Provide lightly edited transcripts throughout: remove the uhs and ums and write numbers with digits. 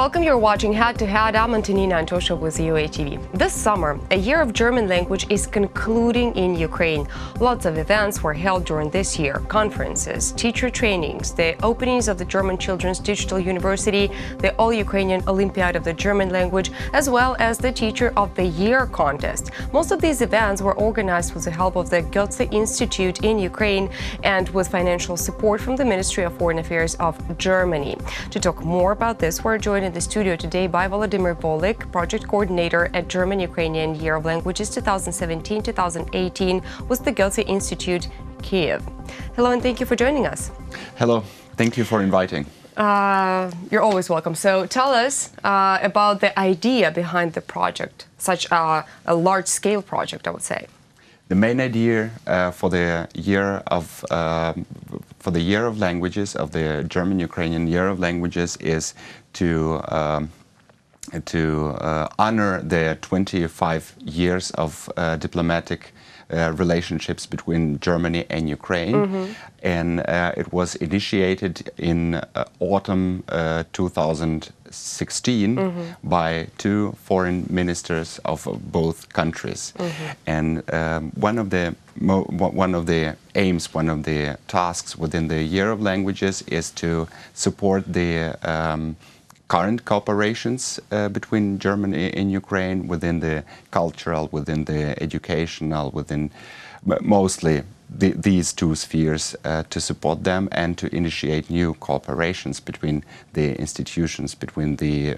Welcome, you're watching Head to Head. I'm Antonina Antosha with UATV. This summer, a year of German language is concluding in Ukraine. Lots of events were held during this year. Conferences, teacher trainings, the openings of the German Children's Digital University, the All-Ukrainian Olympiad of the German language, as well as the Teacher of the Year contest. Most of these events were organized with the help of the Goethe-Institut in Ukraine and with financial support from the Ministry of Foreign Affairs of Germany. To talk more about this, we're joined in the studio today by Volodymyr Volyk, project coordinator at German-Ukrainian Year of Languages 2017-2018 with the Goethe-Institut Kyiv. Hello, and thank you for joining us. Hello, thank you for inviting. You're always welcome. So tell us about the idea behind the project, such a large-scale project, I would say. The main idea for the year of languages of the German-Ukrainian Year of Languages is to honor the 25 years of diplomatic relationships between Germany and Ukraine, and it was initiated in autumn 2016 by two foreign ministers of both countries. And one of the aims, one of the tasks within the Year of Languages is to support the current cooperations between Germany and Ukraine within the cultural, within the educational, within mostly these two spheres, to support them and to initiate new cooperations between the institutions, between the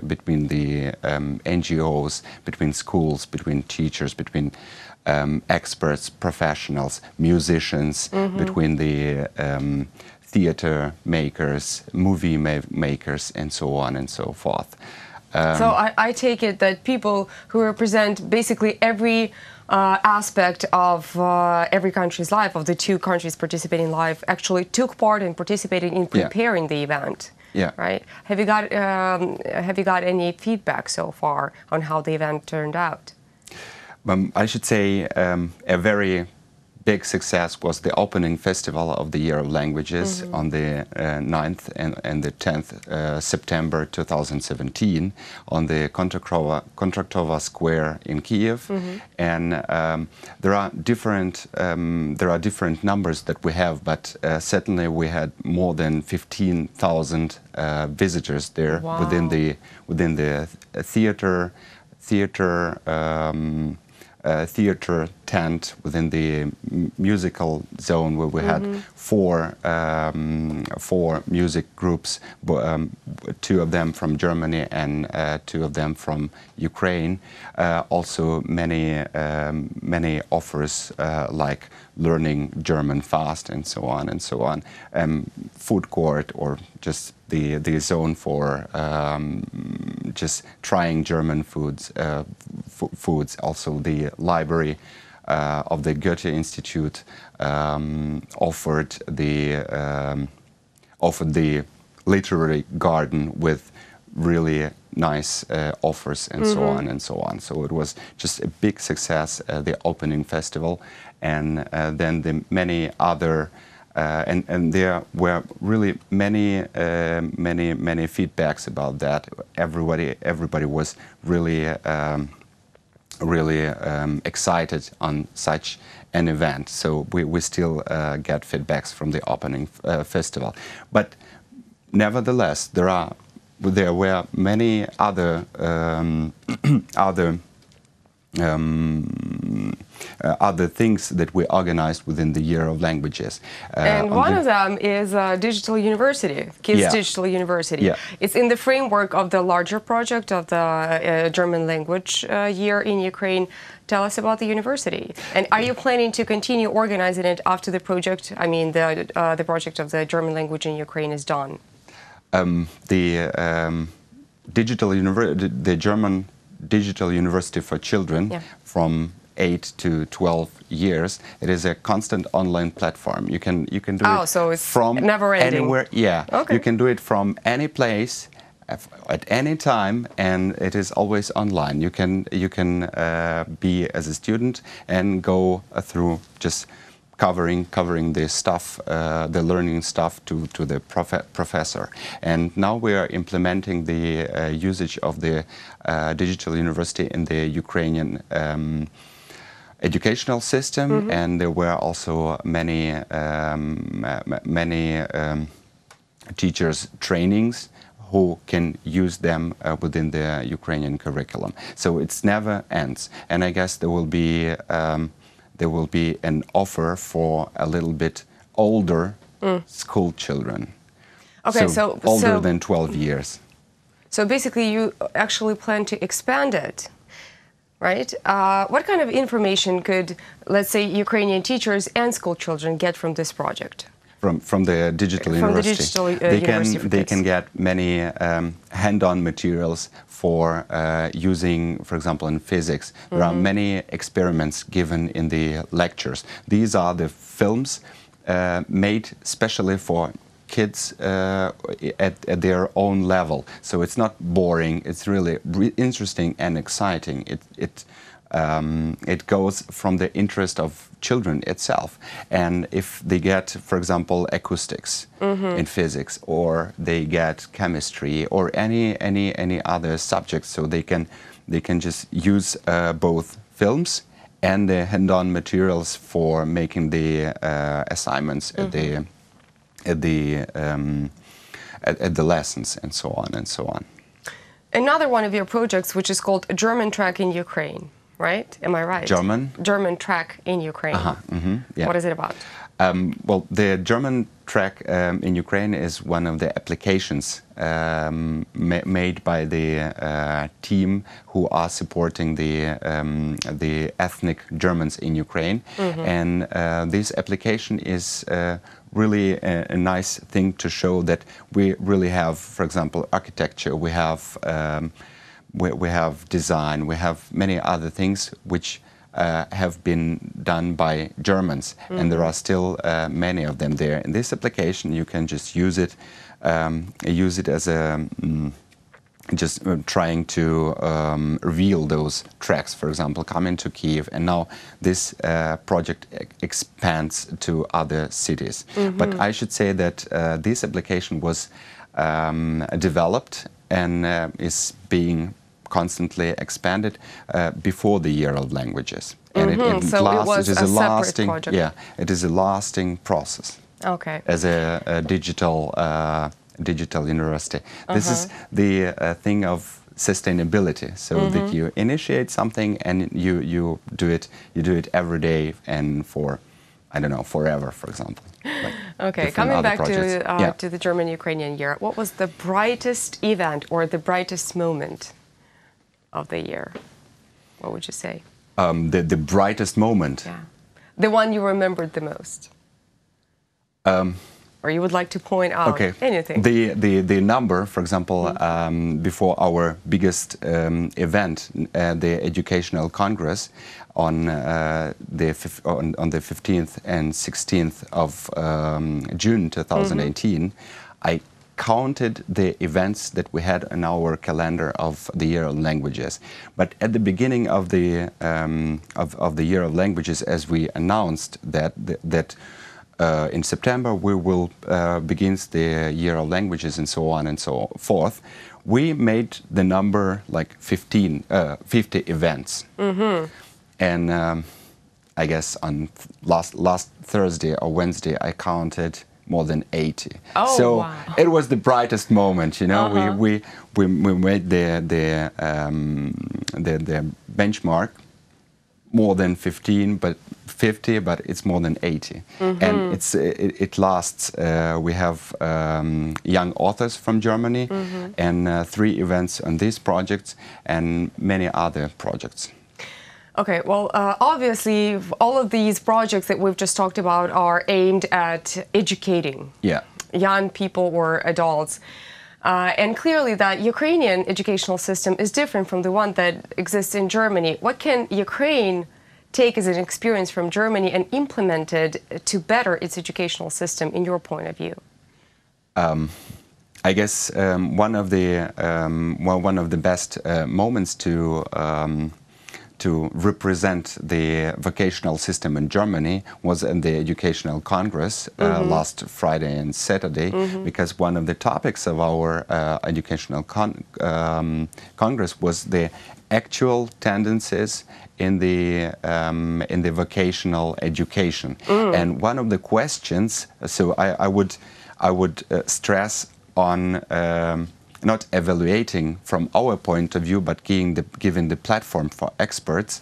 NGOs, between schools, between teachers, between experts, professionals, musicians, between the theater makers, movie makers, and so on and so forth. So I take it that people who represent basically every aspect of every country's life, of the two countries participating live, actually took part and participated in preparing the event. Yeah. Right. Have you got any feedback so far on how the event turned out? I should say a very big success was the opening festival of the Year of Languages on the 9th and the 10th September 2017 on the Kontraktova Square in Kyiv. And there are different numbers that we have, but certainly we had more than 15,000 visitors there. Wow. within the theater tent, within the musical zone, where we had four music groups, two of them from Germany and two of them from Ukraine. Also many offers like learning German fast and so on and so on. Food court, or just the zone for just trying German foods. Also the library of the Goethe-Institut offered the literary garden with really nice offers and so on and so on. So it was just a big success, the opening festival, and then the many other and there were really many feedbacks about that. Everybody was really excited on such an event. So we still get feedbacks from the opening festival. But nevertheless, there were many other other things that we organized within the Year of Languages. And one of them is Digital University, Kids Digital University. Yeah. It's in the framework of the larger project of the German language year in Ukraine. Tell us about the university. And are you planning to continue organizing it after the project, the project of the German language in Ukraine is done? The German Digital University for Children from 8 to 12 years. It is a constant online platform. You can do it so it's from never ending. Anywhere. Yeah, okay. You can do it from any place at any time, and it is always online. You can be as a student and go through just covering the stuff, the learning stuff to the professor. And now we are implementing the usage of the digital university in the Ukrainian educational system, and there were also many teachers trainings who can use them within the Ukrainian curriculum. So it's never ends, and I guess there will be an offer for a little bit older school children. Okay, so older than 12 years. So basically, you actually plan to expand it, right? What kind of information could, let's say, Ukrainian teachers and school children get from this project? From the digital university. They can get many hand-on materials for using, for example, in physics. There are many experiments given in the lectures. These are the films made specially for kids at their own level. So it's not boring. It's really interesting and exciting. It goes from the interest of children itself, and if they get, for example, acoustics in physics, or they get chemistry, or any other subject, so they can just use both films and the hand-on materials for making the assignments at the lessons, and so on and so on. Another one of your projects, which is called German Track in Ukraine. Right? Am I right? German track in Ukraine. Yeah. What is it about? Well, the German track in Ukraine is one of the applications made by the team who are supporting the ethnic Germans in Ukraine, and this application is really a nice thing to show that we really have, for example, architecture. We have design, we have many other things which have been done by Germans, and there are still many of them there. In this application, you can just use it as a just trying to reveal those tracks. For example, come into Kyiv, and now this project expands to other cities. But I should say that this application was developed and is being constantly expanded before the Year of Languages, and it is a lasting project. Yeah, it is a lasting process. Okay. As a digital university, this is the thing of sustainability. So that you initiate something and you do it every day and for, I don't know, forever, for example. Like okay, coming back to the German-Ukrainian year, what was the brightest event or the brightest moment of the year? What would you say? The brightest moment. Yeah, the one you remembered the most. Or you would like to point out anything. The number, for example, before our biggest event, the Educational Congress, on the 15th and 16th of June 2018, I counted the events that we had in our calendar of the Year of Languages. But at the beginning of the Year of Languages, as we announced that in September we will begin the Year of Languages and so on and so forth, we made the number like 50 events. And I guess on last Thursday or Wednesday I counted more than 80. Oh, so wow. It was the brightest moment, you know. We made the benchmark more than 50, but it's more than 80, and it lasts. We have young authors from Germany, and 3 events on these projects, and many other projects. Okay, well, obviously, all of these projects that we've just talked about are aimed at educating young people or adults. And clearly that Ukrainian educational system is different from the one that exists in Germany. What can Ukraine take as an experience from Germany and implement it to better its educational system, in your point of view? I guess one of the best moments to represent the vocational system in Germany was in the Educational Congress last Friday and Saturday, because one of the topics of our Educational Congress was the actual tendencies in the vocational education. And one of the questions, so I would stress on not evaluating from our point of view, but giving the platform for experts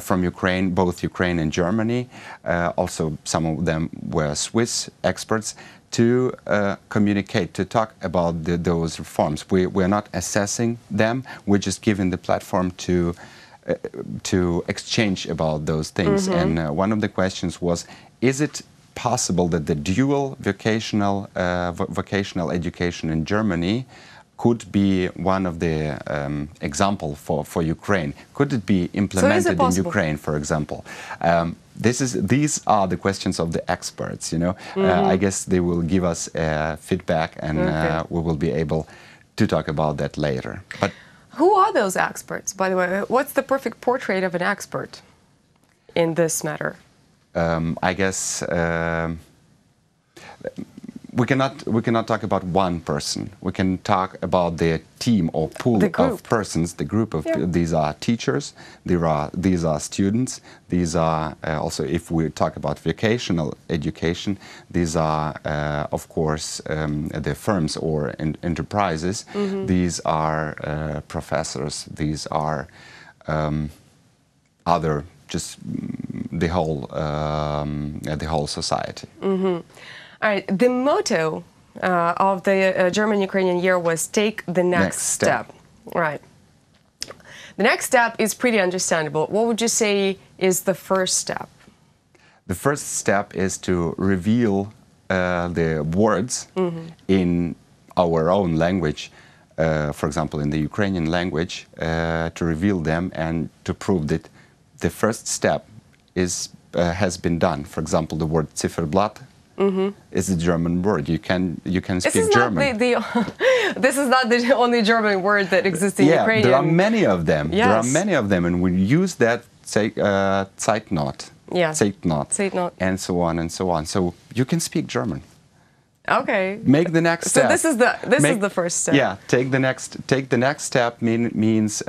from Ukraine, both Ukraine and Germany. Also, some of them were Swiss experts, to communicate, to talk about those reforms. We're not assessing them. We're just giving the platform to exchange about those things. And one of the questions was, is it possible that the dual vocational education in Germany could be one of the example for Ukraine? Could it be implemented in Ukraine, for example? These are the questions of the experts, you know. I guess they will give us feedback, and we will be able to talk about that later. But who are those experts, by the way? What's the perfect portrait of an expert in this matter? I guess we cannot talk about one person. We can talk about the team or pool of persons, the group of these are teachers, these are students, these are also, if we talk about vocational education, these are of course the firms or enterprises. These are professors, these are other, just the whole society. All right, the motto of the German-Ukrainian year was "Take the next step." Right. The next step is pretty understandable. What would you say is the first step? The first step is to reveal the words in our own language, for example, in the Ukrainian language, to reveal them and to prove that the first step has been done. For example, the word Zifferblatt is a German word. You can speak German. This is not the only German word that exists in Ukrainian. There are many of them. Yes. There are many of them, and we use that Zeitnot, Zeitnot, and so on and so on. So you can speak German. Okay. Make the next step. So this is the first step. Yeah. Take the next step means.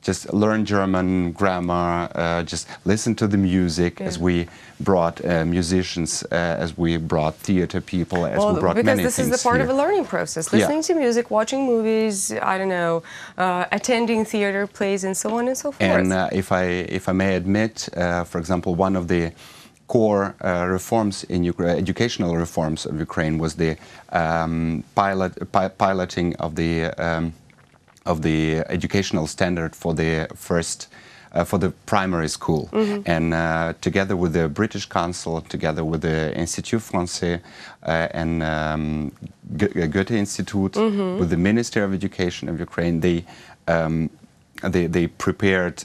Just learn German grammar, just listen to the music, as we brought musicians, as we brought theater people, as we brought many things. Because this is the part of a learning process. Listening to music, watching movies, I don't know, attending theater plays, and so on and so forth. And if I may admit, for example, one of the core reforms in educational reforms of Ukraine was the piloting of the educational standard for the primary school. And together with the British Council, together with the Institut Français and Goethe-Institut, with the Ministry of Education of Ukraine, they prepared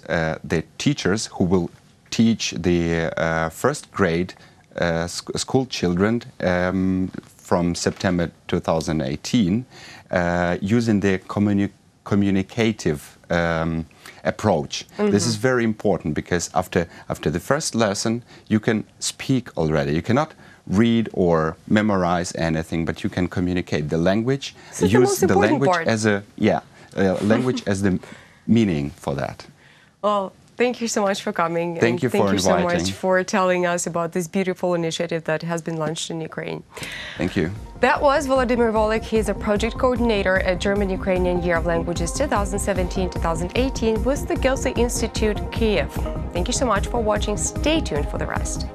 the teachers who will teach the first grade school children from September 2018 using the communicative approach. This is very important, because after the first lesson you can speak already. You cannot read or memorize anything, but you can communicate the language. Use the language as language as the meaning for that. Well, thank you so much for coming. Thank you for inviting. Thank you so much for telling us about this beautiful initiative that has been launched in Ukraine. Thank you. That was Volodymyr Volyk. He is a project coordinator at German-Ukrainian Year of Languages 2017-2018 with the Goethe-Institut Kyiv. Thank you so much for watching. Stay tuned for the rest.